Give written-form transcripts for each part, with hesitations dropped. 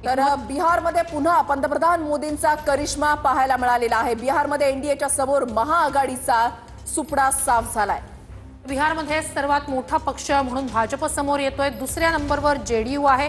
तर बिहारमध्ये पुन्हा पंतप्रधान मोदींचा करिश्मा पाहायला मिळालेला आहे। बिहारमध्ये एनडीएच्या समोर महाआघाडीचा सुपडा साफ झालाय। बिहारमध्ये सर्वात मोठा पक्ष म्हणून भाजप समोर येतोय। दुसऱ्या नंबरवर जेडीयू आहे।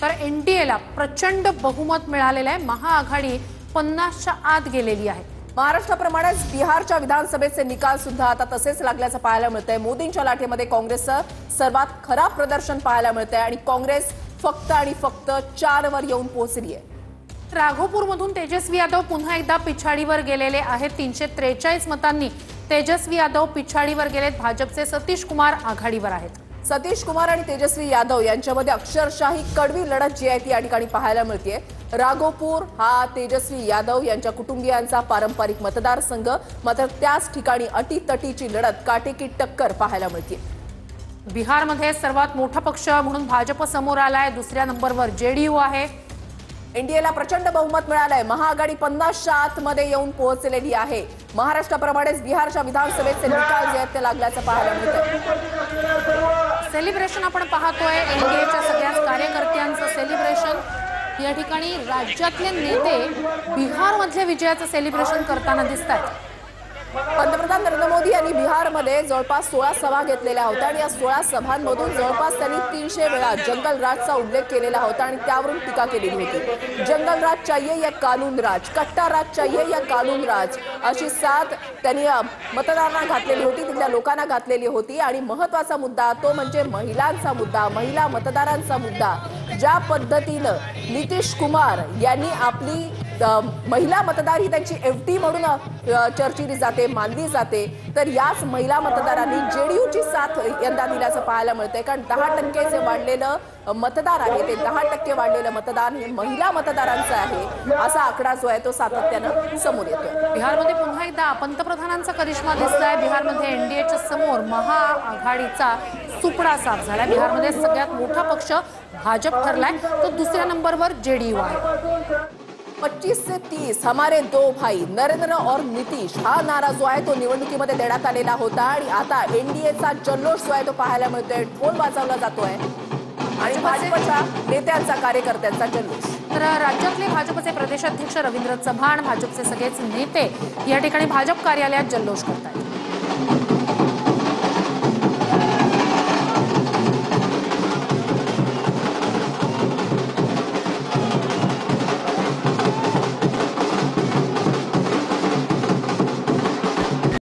तर एनडीएला प्रचंड बहुमत मिळालेलं आहे। महाआघाडी 50च्या आत गेलेली आहे। महाराष्ट्राप्रमाणेच बिहारच्या विधानसभेचे निकाल सुद्धा आता तसेच लागल्याचं पाहायला मिळतंय। मोदींच्या लाटेमध्ये काँग्रेसचं सर्वात खराब प्रदर्शन पाहायला मिळतंय आणि काँग्रेस फक्त आणि फक्त 4 वर येऊन पोहोचली आहे। राघोपूरमधून तेजस्वी यादव पुन्हा एकदा पिछाडीवर गेलेले आहेत। 343 मतांनी तेजस्वी यादव पिछाडीवर गेलेत। भाजपचे सतीश कुमार आघाडीवर आहेत। सतीश कुमार आणि तेजस्वी यादव यांच्यामध्ये अक्षरशः कडवी लढत जी आहे ती या ठिकाणी पाहायला मिळते। राघोपूर हा तेजस्वी यादव यांच्या कुटुंबियांचा पारंपरिक मतदारसंघ, मात्र त्याच ठिकाणी अटीतटीची लढत, काटेकी टक्कर पाहायला मिळते। बिहारमध्ये सर्वात मोठा पक्ष म्हणून भाजप समोर आलाय। दुसऱ्या नंबरवर जेडीयू आहे। एनडीएला प्रचंड बहुमत मिळालंय। महाआघाडी 50च्या आतमध्ये येऊन पोहोचलेली आहे। महाराष्ट्राप्रमाणेच बिहारच्या विधानसभेचे निकाल जे आहेत ते लागल्याचं पाहायला मिळतंय। सेलिब्रेशन आपण पाहतोय, एनडीएच्या सगळ्या कार्यकर्त्यांचं सेलिब्रेशन। या ठिकाणी राज्यातले नेते बिहारमधल्या विजयाचं सेलिब्रेशन करताना दिसतात। पंतप्रधान नरेंद्र मोदी यांनी बिहारमध्ये जवळपास 16 सभा घेतलेल्या होत्या आणि या 16 सभांमधून जवळपास त्यांनी 300 वेळा जंगल राजचा उल्लेख केलेला होता आणि त्यावरून टीका केलेली होती। जंगल राज चाहिए या कानून राज, कट्टा राज चाहिए या कानून राज, अशी साथ त्यांनी मतदारांना घातलेली होती, तिथल्या लोकांना घातलेली होती। आणि महत्त्वाचा मुद्दा तो म्हणजे महिलांचा मुद्दा, महिला मतदारांचा मुद्दा। ज्या पद्धतीनं नितीश कुमार यांनी आपली महिला मतदार ही त्यांची एफटी म्हणून चर्चिली जाते, मानली जाते, तर याच महिला मतदारांनी जेडीयूची साथ यंदा दिल्याचं पाहायला मिळतंय। कारण 10% जे वाढलेलं मतदार आहे ते 10% वाढलेलं मतदान हे महिला मतदारांचं आहे, असा आकडा जो आहे तो सातत्यानं समोर येतोय। बिहारमध्ये पुन्हा एकदा पंतप्रधानांचा करिश्मा दिसलाय। बिहारमध्ये एनडीएच्या समोर महाआघाडीचा सुपडा साफ झालाय। बिहारमध्ये सगळ्यात मोठा पक्ष भाजप ठरलाय, तर दुसऱ्या नंबरवर जेडीयू आहे। 25 से 30 हमारे दो भाई नरेंद्र और नीतीश हा नारा जो आहे तो निवडणुकीमध्ये देण्यात आलेला होता आणि आता एनडीएचा जल्लोष जो आहे तो पाहायला मिळतोय। ढोल वाजवला जातोय आणि भाजपच्या नेत्यांचा, कार्यकर्त्यांचा जल्लोष। तर राज्यातले भाजपचे प्रदेशाध्यक्ष रवींद्र चव्हाण, भाजपचे सगळेच नेते या ठिकाणी भाजप कार्यालयात जल्लोष करतात।